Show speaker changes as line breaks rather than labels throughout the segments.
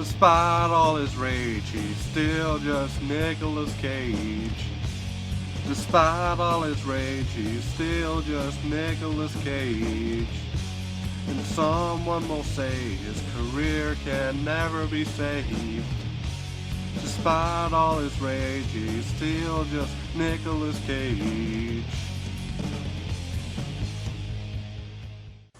Despite all his rage, he's still just Nicolas Cage. Despite all his rage, he's still just Nicolas Cage. And someone will say his career can never be saved. Despite all his rage, he's still just Nicolas Cage.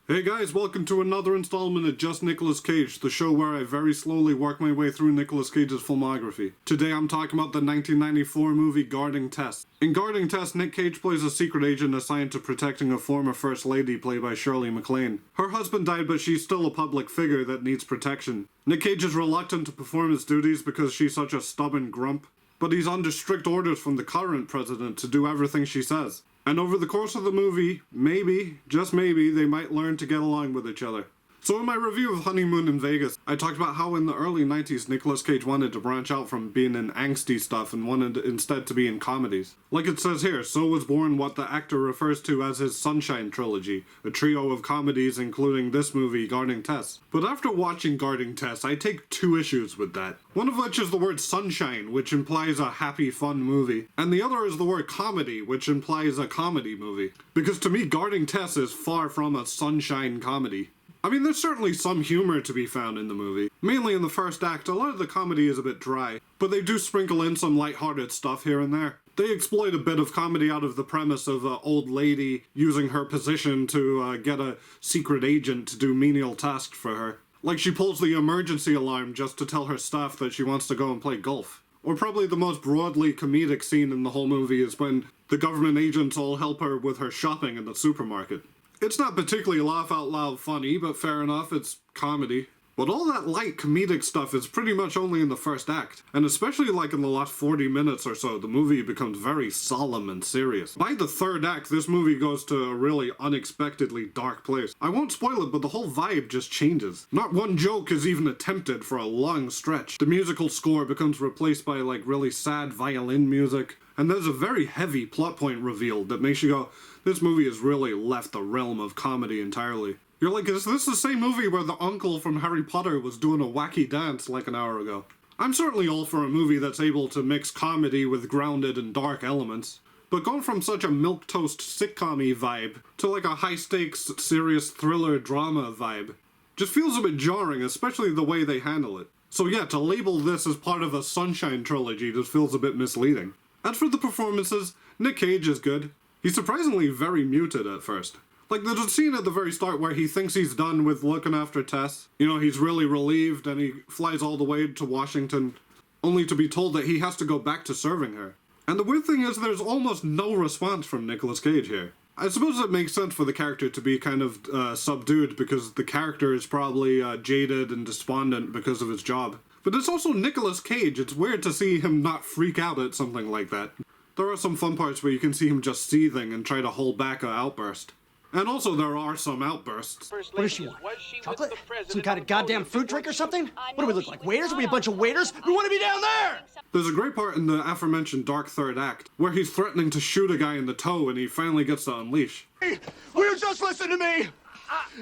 Hey guys, welcome to another installment of Just Nicolas Cage, the show where I very slowly work my way through Nicolas Cage's filmography. Today I'm talking about the 1994 movie Guarding Tess. In Guarding Tess, Nick Cage plays a secret agent assigned to protecting a former First Lady played by Shirley MacLaine. Her husband died, but she's still a public figure that needs protection. Nick Cage is reluctant to perform his duties because she's such a stubborn grump, but he's under strict orders from the current president to do everything she says. And over the course of the movie, maybe, just maybe, they might learn to get along with each other. So in my review of Honeymoon in Vegas, I talked about how in the early 90s Nicolas Cage wanted to branch out from being in angsty stuff and wanted instead to be in comedies. Like it says here, so was born what the actor refers to as his Sunshine Trilogy, a trio of comedies including this movie, Guarding Tess. But after watching Guarding Tess, I take two issues with that. One of which is the word sunshine, which implies a happy, fun movie, and the other is the word comedy, which implies a comedy movie. Because to me, Guarding Tess is far from a sunshine comedy. I mean, there's certainly some humor to be found in the movie. Mainly in the first act, a lot of the comedy is a bit dry, but they do sprinkle in some lighthearted stuff here and there. They exploit a bit of comedy out of the premise of an old lady using her position to get a secret agent to do menial tasks for her. Like she pulls the emergency alarm just to tell her staff that she wants to go and play golf. Or probably the most broadly comedic scene in the whole movie is when the government agents all help her with her shopping in the supermarket. It's not particularly laugh-out-loud funny, but fair enough, it's comedy. But all that light comedic stuff is pretty much only in the first act, and especially like in the last 40 minutes or so, the movie becomes very solemn and serious. By the third act, this movie goes to a really unexpectedly dark place. I won't spoil it, but the whole vibe just changes. Not one joke is even attempted for a long stretch. The musical score becomes replaced by like really sad violin music, and there's a very heavy plot point revealed that makes you go, this movie has really left the realm of comedy entirely. You're like, is this the same movie where the uncle from Harry Potter was doing a wacky dance like an hour ago? I'm certainly all for a movie that's able to mix comedy with grounded and dark elements, but going from such a milquetoast sitcom-y vibe to like a high-stakes, serious thriller drama vibe just feels a bit jarring, especially the way they handle it. So yeah, to label this as part of a Sunshine Trilogy just feels a bit misleading. As for the performances, Nick Cage is good. He's surprisingly very muted at first. Like, there's a scene at the very start where he thinks he's done with looking after Tess. You know, he's really relieved and he flies all the way to Washington, only to be told that he has to go back to serving her. And the weird thing is there's almost no response from Nicolas Cage here. I suppose it makes sense for the character to be kind of subdued because the character is probably jaded and despondent because of his job. But it's also Nicolas Cage. It's weird to see him not freak out at something like that. There are some fun parts where you can see him just seething and try to hold back an outburst. And also there are some outbursts.
What does she want? Chocolate? Some kind of goddamn fruit drink or something? What do we look like, waiters? Are we a bunch of waiters? We want to be down there!
There's a great part in the aforementioned dark third act where he's threatening to shoot a guy in the toe and he finally gets to unleash.
Hey, will you just listen to me?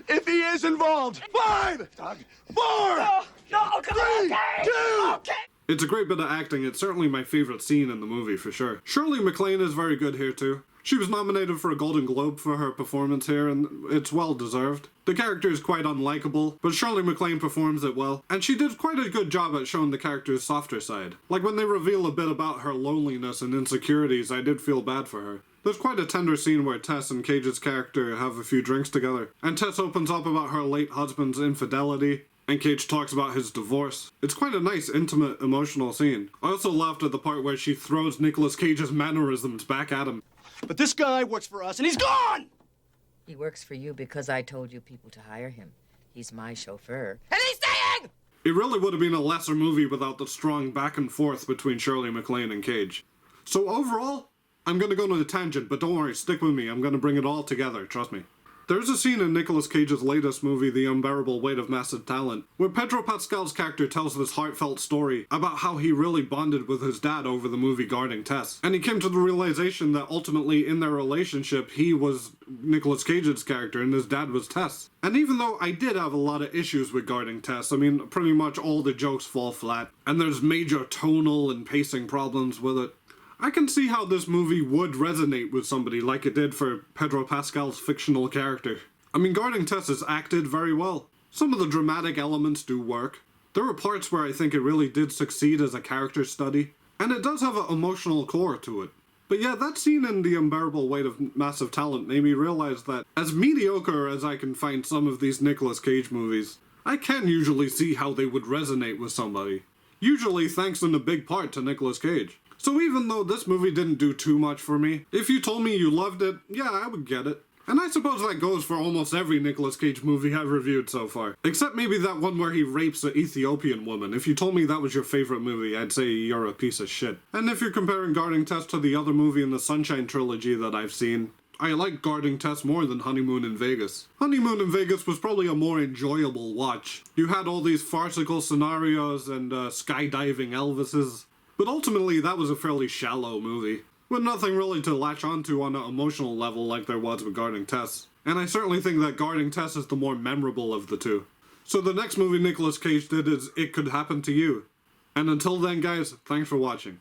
If he is involved. 5, 4,
No, come on,
3,
okay!
2,
Okay!
It's a great bit of acting. It's certainly my favorite scene in the movie for sure. Shirley MacLaine is very good here too. She was nominated for a Golden Globe for her performance here, and it's well deserved. The character is quite unlikable, but Shirley MacLaine performs it well, and she did quite a good job at showing the character's softer side. Like when they reveal a bit about her loneliness and insecurities, I did feel bad for her. There's quite a tender scene where Tess and Cage's character have a few drinks together, and Tess opens up about her late husband's infidelity, and Cage talks about his divorce. It's quite a nice, intimate, emotional scene. I also laughed at the part where she throws Nicolas Cage's mannerisms back at him.
But this guy works for us, and he's gone!
He works for you because I told you people to hire him. He's my chauffeur.
And he's staying!
It really would have been a lesser movie without the strong back and forth between Shirley MacLaine and Cage. So overall, I'm gonna go on a tangent, but don't worry, stick with me. I'm gonna bring it all together, trust me. There's a scene in Nicolas Cage's latest movie, The Unbearable Weight of Massive Talent, where Pedro Pascal's character tells this heartfelt story about how he really bonded with his dad over the movie Guarding Tess. And he came to the realization that ultimately in their relationship, he was Nicolas Cage's character and his dad was Tess. And even though I did have a lot of issues with Guarding Tess, I mean, pretty much all the jokes fall flat, and there's major tonal and pacing problems with it, I can see how this movie would resonate with somebody like it did for Pedro Pascal's fictional character. I mean, Guarding Tess is acted very well. Some of the dramatic elements do work. There are parts where I think it really did succeed as a character study, and it does have an emotional core to it. But yeah, that scene in The Unbearable Weight of Massive Talent made me realize that, as mediocre as I can find some of these Nicolas Cage movies, I can usually see how they would resonate with somebody. Usually thanks in a big part to Nicolas Cage. So even though this movie didn't do too much for me, if you told me you loved it, yeah, I would get it. And I suppose that goes for almost every Nicolas Cage movie I've reviewed so far. Except maybe that one where he rapes an Ethiopian woman. If you told me that was your favorite movie, I'd say you're a piece of shit. And if you're comparing Guarding Tess to the other movie in the Sunshine trilogy that I've seen, I like Guarding Tess more than Honeymoon in Vegas. Honeymoon in Vegas was probably a more enjoyable watch. You had all these farcical scenarios and skydiving Elvises. But ultimately, that was a fairly shallow movie, with nothing really to latch onto on an emotional level like there was with Guarding Tess. And I certainly think that Guarding Tess is the more memorable of the two. So the next movie Nicolas Cage did is It Could Happen to You. And until then, guys, thanks for watching.